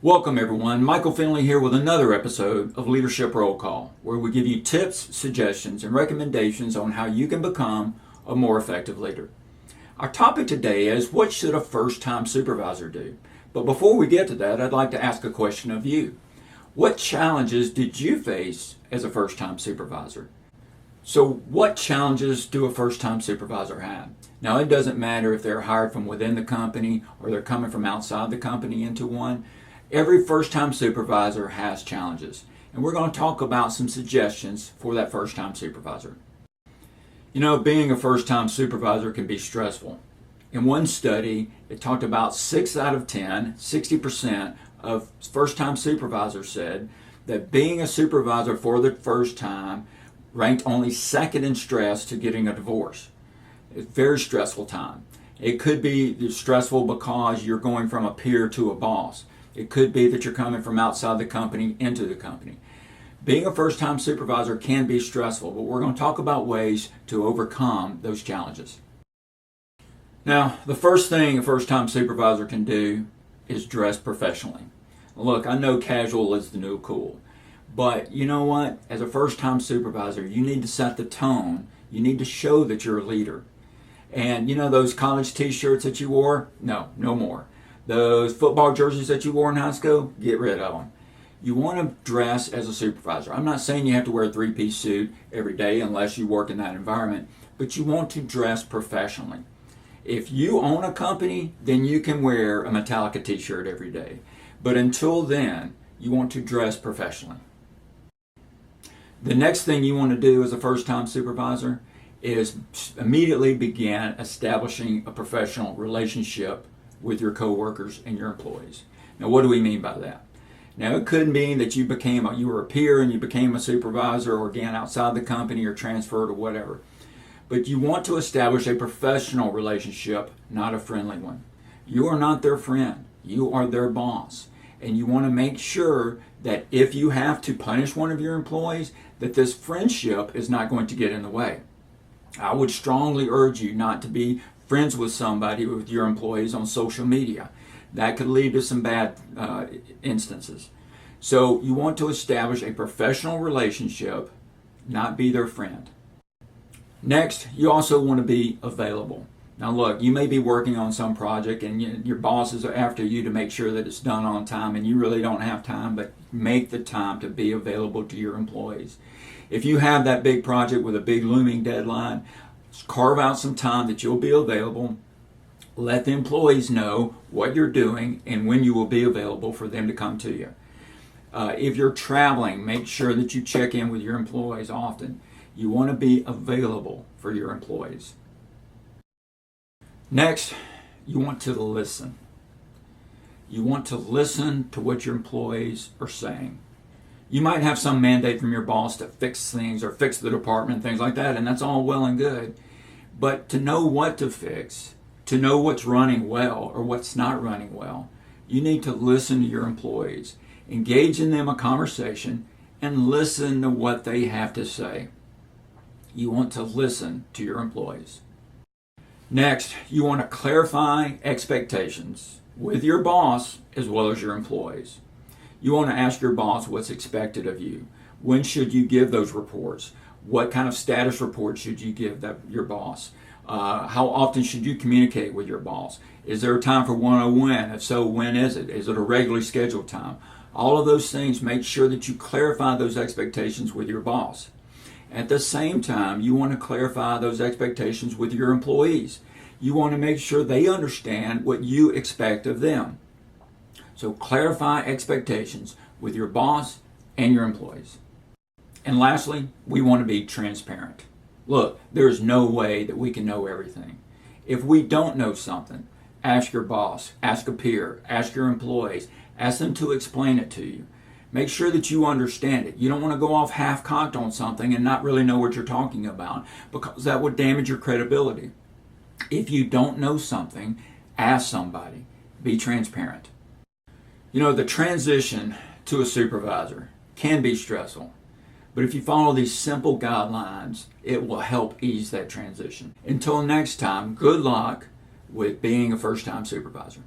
Welcome everyone, Michael Finley here with another episode of Leadership Roll Call, where we give you tips, suggestions, and recommendations on how you can become a more effective leader. Our topic today is, what should a first-time supervisor do? But before we get to that, I'd like to ask a question of you. What challenges did you face as a first-time supervisor? So what challenges do a first-time supervisor have? Now, it doesn't matter if they're hired from within the company or they're coming from outside the company into one. Every first-time supervisor has challenges, and we're going to talk about some suggestions for that first-time supervisor. You know, being a first-time supervisor can be stressful. In one study, it talked about 6 out of 10, 60% of first-time supervisors said that being a supervisor for the first time ranked only second in stress to getting a divorce. It's a very stressful time. It could be stressful because you're going from a peer to a boss. It could be that you're coming from outside the company into the company. Being a first-time supervisor can be stressful, but we're going to talk about ways to overcome those challenges. Now, the first thing a first-time supervisor can do is dress professionally. Look, I know casual is the new cool, but you know what? As a first-time supervisor, you need to set the tone. You need to show that you're a leader. And you know those college t-shirts that you wore? No more. Those football jerseys that you wore in high school, get rid of them. You want to dress as a supervisor. I'm not saying you have to wear a three-piece suit every day unless you work in that environment, but you want to dress professionally. If you own a company, then you can wear a Metallica t-shirt every day. But until then, you want to dress professionally. The next thing you want to do as a first-time supervisor is immediately begin establishing a professional relationship with your coworkers and your employees. Now, what do we mean by that? Now, it could mean that you were a peer and you became a supervisor, or again outside the company, or transferred, or whatever. But you want to establish a professional relationship, not a friendly one. You are not their friend. You are their boss. And you want to make sure that if you have to punish one of your employees, that this friendship is not going to get in the way. I would strongly urge you not to be friends with somebody, with your employees, on social media. That could lead to some bad instances. So you want to establish a professional relationship, not be their friend. Next, you also want to be available. Now look, you may be working on some project and your bosses are after you to make sure that it's done on time, and you really don't have time, but make the time to be available to your employees. If you have that big project with a big looming deadline, carve out some time that you'll be available. Let the employees know what you're doing and when you will be available for them to come to you. If you're traveling, make sure that you check in with your employees often. You want to be available for your employees. Next, you want to listen. You want to listen to what your employees are saying. You might have some mandate from your boss to fix things or fix the department, things like that, and that's all well and good. But to know what to fix, to know what's running well or what's not running well, you need to listen to your employees. Engage in them a conversation and listen to what they have to say. You want to listen to your employees. Next, you want to clarify expectations with your boss as well as your employees. You want to ask your boss what's expected of you. When should you give those reports? What kind of status report should you give your boss? How often should you communicate with your boss? Is there a time for one-on-one? If so, when is it? Is it a regularly scheduled time? All of those things, make sure that you clarify those expectations with your boss. At the same time, you want to clarify those expectations with your employees. You want to make sure they understand what you expect of them. So clarify expectations with your boss and your employees. And lastly, we want to be transparent. Look, there's no way that we can know everything. If we don't know something, ask your boss, ask a peer, ask your employees, ask them to explain it to you. Make sure that you understand it. You don't want to go off half-cocked on something and not really know what you're talking about, because that would damage your credibility. If you don't know something, ask somebody. Be transparent. You know, the transition to a supervisor can be stressful, but if you follow these simple guidelines, it will help ease that transition. Until next time, good luck with being a first-time supervisor.